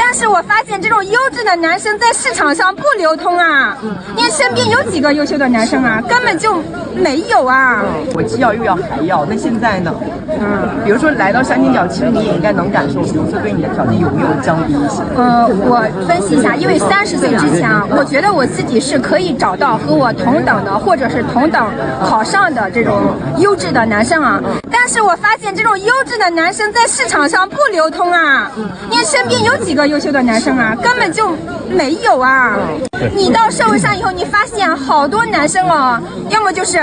但是我发现这种优质的男生在市场上不流通啊。你身边有几个优秀的男生啊？根本就没有啊。我既要又要还要，那现在呢？比如说来到山顶角，其实你也应该能感受，比如说对你的条件有没有降低一些？我分析一下，因为30岁之前啊，我觉得我自己是可以找到和我同等的，或者是同等考上的这种优质的男生啊。但是我发现这种优质的男生在市场上不流通啊。你身边有几个优秀的男生啊？根本就没有啊。你到社会上以后，你发现好多男生哦，要么就是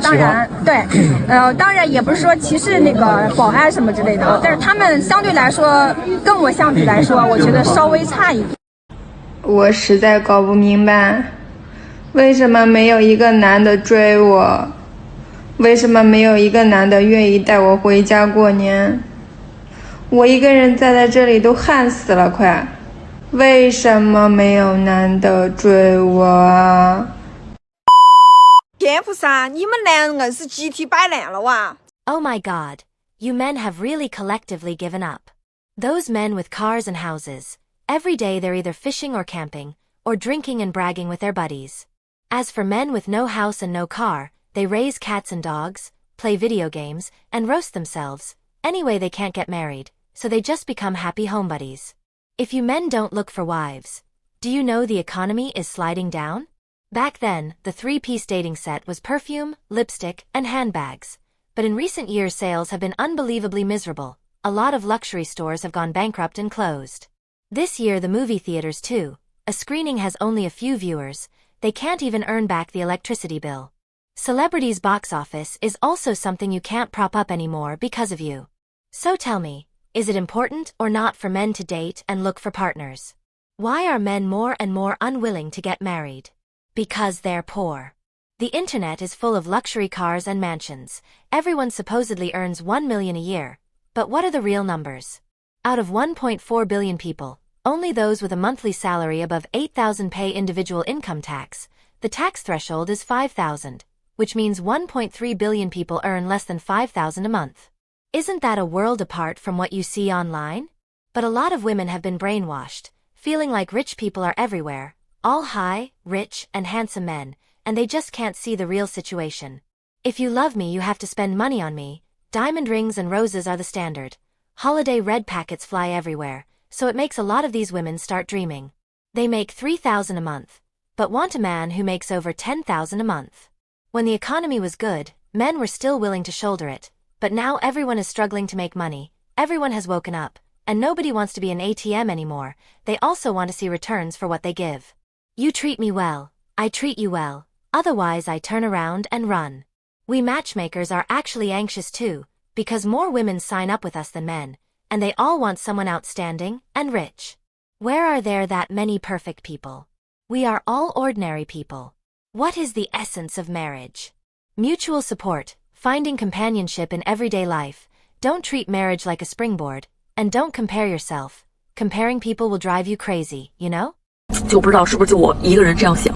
当然对，当然也不是说歧视那个保安什么之类的，但是他们相对来说跟我相比来说，我觉得稍微差一点。我实在搞不明白，为什么没有一个男的追我？为什么没有一个男的愿意带我回家过年？我一个人站在这里都旱死了，快！为什么没有男的追我啊？天菩萨，你们男人硬是集体摆烂了哇 Oh my god, you men have really collectively given up. Those men with cars and houses, every day they're either fishing or camping, or drinking and bragging with their buddies. As for men with no house and no car, they raise cats and dogs, play video games, and roast themselves. Anyway, they can't get married, so they just become happy home buddies. If you men don't look for wives, do you know the economy is sliding down? Back then, the three-piece dating set was perfume, lipstick, and handbags. But in recent years sales have been unbelievably miserable. A lot of luxury stores have gone bankrupt and closed. This year the movie theaters too. A screening has only a few viewers. They can't even earn back the electricity bill. Celebrities' box office is also something you can't prop up anymore because of you. So tell me, is it important or not for men to date and look for partners? Why are men more and more unwilling to get married? Because they're poor. The internet is full of luxury cars and mansions. Everyone supposedly earns 1 million a year. But what are the real numbers? Out of 1.4 billion people, only those with a monthly salary above 8,000 pay individual income tax. The tax threshold is 5,000, which means 1.3 billion people earn less than 5,000 a month. Isn't that a world apart from what you see online? But a lot of women have been brainwashed, feeling like rich people are everywhere, all high, rich, and handsome men, and they just can't see the real situation. If you love me, you have to spend money on me. Diamond rings and roses are the standard. Holiday red packets fly everywhere, so it makes a lot of these women start dreaming. They make 3,000 a month, but want a man who makes over 10,000 a month. When the economy was good, men were still willing to shoulder it, but now everyone is struggling to make money. Everyone has woken up, and nobody wants to be an ATM anymore. They also want to see returns for what they give. You treat me well, I treat you well, otherwise I turn around and run. We matchmakers are actually anxious too, because more women sign up with us than men, and they all want someone outstanding and rich. Where are there that many perfect people? We are all ordinary people. What is the essence of marriage? Mutual support, finding companionship in everyday life. Don't treat marriage like a springboard, and don't compare yourself. Comparing people will drive you crazy, you know? 就不知道是不是就我一个人这样想。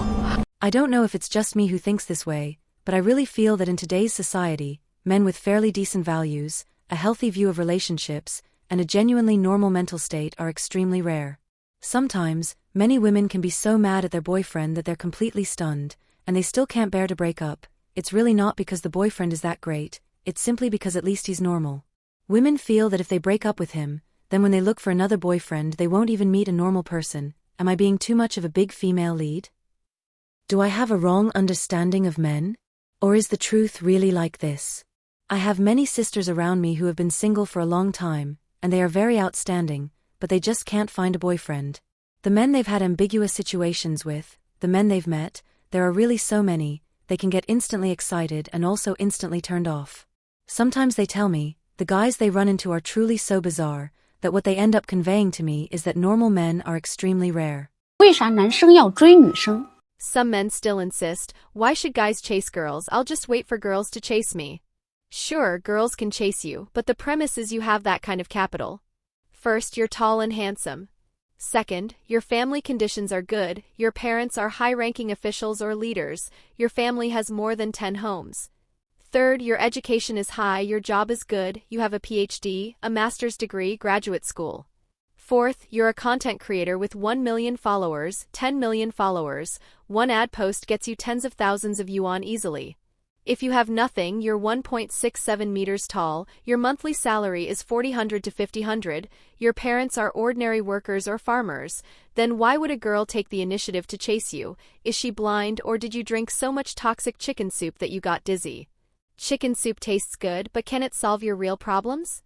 I don't know if it's just me who thinks this way, but I really feel that in today's society, men with fairly decent values, a healthy view of relationships, and a genuinely normal mental state are extremely rare. Sometimes, many women can be so mad at their boyfriend that they're completely stunned, and they still can't bear to break up. It's really not because the boyfriend is that great, it's simply because at least he's normal. Women feel that if they break up with him, then when they look for another boyfriend they won't even meet a normal person. Am I being too much of a big female lead? Do I have a wrong understanding of men? Or is the truth really like this? I have many sisters around me who have been single for a long time, and they are very outstanding, but they just can't find a boyfriend. The men they've had ambiguous situations with, the men they've met, there are really so many, they can get instantly excited and also instantly turned off. Sometimes they tell me, the guys they run into are truly so bizarre, that what they end up conveying to me is that normal men are extremely rare. 为啥男生要追女生？ Some men still insist, why should guys chase girls? I'll just wait for girls to chase me. Sure, girls can chase you, but the premise is you have that kind of capital. First, you're tall and handsome. Second, your family conditions are good, your parents are high-ranking officials or leaders, your family has more than 10 homes. Third, your education is high, your job is good, you have a PhD, a master's degree, graduate school. Fourth, you're a content creator with 1 million followers, 10 million followers. One ad post gets you tens of thousands of yuan easily. If you have nothing, you're 1.67 meters tall, your monthly salary is 4000 to 5000, your parents are ordinary workers or farmers, then why would a girl take the initiative to chase you? Is she blind, or did you drink so much toxic chicken soup that you got dizzy? Chicken soup tastes good, but can it solve your real problems?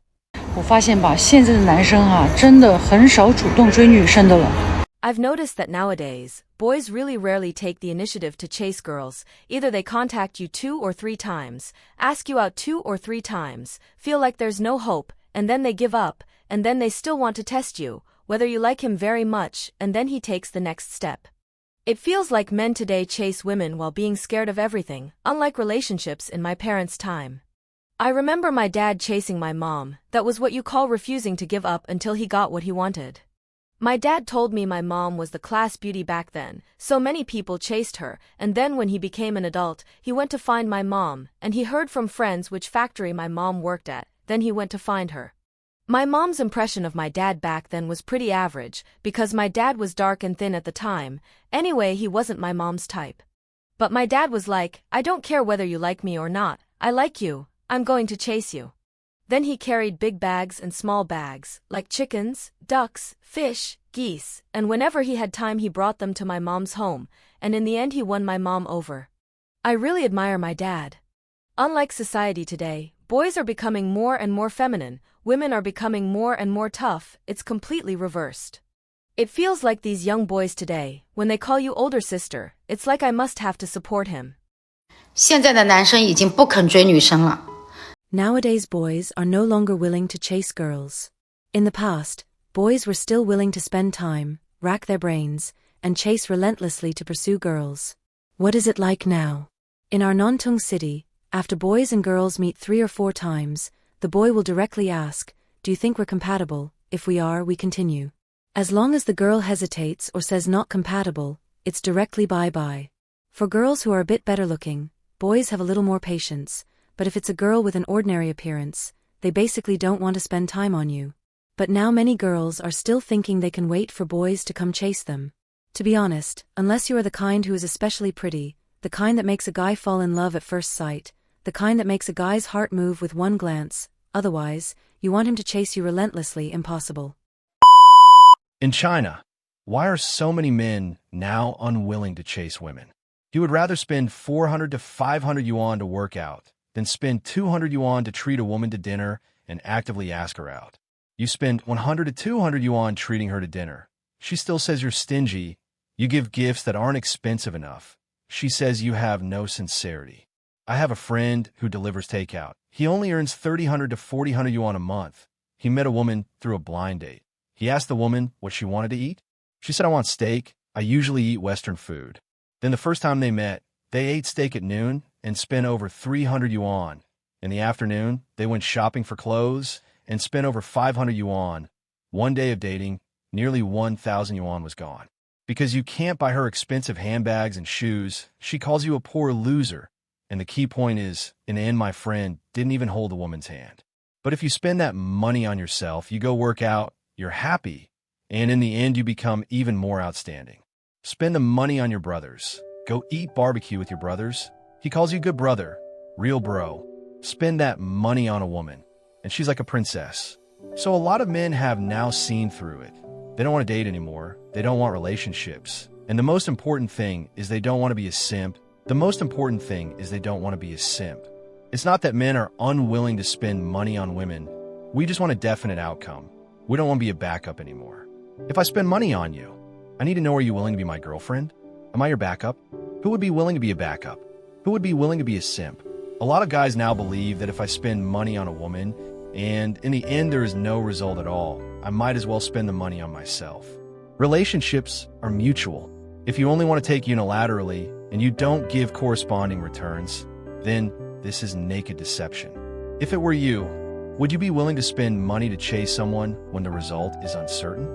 我发现吧，现在的男生啊，真的很少主动追女生的了。I've noticed that nowadays, boys really rarely take the initiative to chase girls. Either they contact you 2 or 3 times, ask you out 2 or 3 times, feel like there's no hope, and then they give up, and then they still want to test you, whether you like him very much, and then he takes the next step. It feels like men today chase women while being scared of everything, unlike relationships in my parents' time. I remember my dad chasing my mom. That was what you call refusing to give up until he got what he wanted. My dad told me my mom was the class beauty back then, so many people chased her, and then when he became an adult, he went to find my mom, and he heard from friends which factory my mom worked at, then he went to find her. My mom's impression of my dad back then was pretty average, because my dad was dark and thin at the time. Anyway, he wasn't my mom's type. But my dad was like, I don't care whether you like me or not, I like you, I'm going to chase you. Then he carried big bags and small bags, like chickens, ducks, fish, geese, and whenever he had time he brought them to my mom's home, and in the end he won my mom over. I really admire my dad. Unlike society today, boys are becoming more and more feminine, women are becoming more and more tough, it's completely reversed. It feels like these young boys today, when they call you older sister, it's like I must have to support him. 现在的男生已经不肯追女生了。Nowadays boys are no longer willing to chase girls. In the past, boys were still willing to spend time, rack their brains, and chase relentlessly to pursue girls. What is it like now? In our Nantong city, after boys and girls meet 3 or 4 times, the boy will directly ask, do you think we're compatible? If we are, we continue. As long as the girl hesitates or says not compatible, it's directly bye-bye. For girls who are a bit better looking, boys have a little more patience, but if it's a girl with an ordinary appearance, they basically don't want to spend time on you. But now many girls are still thinking they can wait for boys to come chase them. To be honest, unless you are the kind who is especially pretty, the kind that makes a guy fall in love at first sight, the kind that makes a guy's heart move with one glance, otherwise, you want him to chase you relentlessly impossible. In China, why are so many men now unwilling to chase women? You would rather spend 400 to 500 yuan to work out than spend 200 yuan to treat a woman to dinner and actively ask her out. You spend 100 to 200 yuan treating her to dinner. She still says you're stingy. You give gifts that aren't expensive enough. She says you have no sincerity. I have a friend who delivers takeout. He only earns 300 to 400 yuan a month. He met a woman through a blind date. He asked the woman what she wanted to eat. She said, I want steak. I usually eat Western food. Then the first time they met, they ate steak at noon and spent over 300 yuan. In the afternoon, they went shopping for clothes and spent over 500 yuan. One day of dating, nearly 1,000 yuan was gone. Because you can't buy her expensive handbags and shoes, she calls you a poor loser. And the key point is, in the end, my friend didn't even hold the woman's hand. But if you spend that money on yourself, you go work out, you're happy, and in the end, you become even more outstanding. Spend the money on your brothers. Go eat barbecue with your brothers. He calls you good brother, real bro. Spend that money on a woman, and she's like a princess. So a lot of men have now seen through it. They don't want to date anymore. They don't want relationships. And the most important thing is they don't want to be a simp. The most important thing is they don't want to be a simp. It's not that men are unwilling to spend money on women. We just want a definite outcome. We don't want to be a backup anymore. If I spend money on you, I need to know, are you willing to be my girlfriend? Am I your backup? Who would be willing to be a backup? Who would be willing to be a simp? A lot of guys now believe that if I spend money on a woman, and in the end there is no result at all, I might as well spend the money on myself. Relationships are mutual. If you only want to take unilaterally, and you don't give corresponding returns, then this is naked deception. If it were you, would you be willing to spend money to chase someone when the result is uncertain?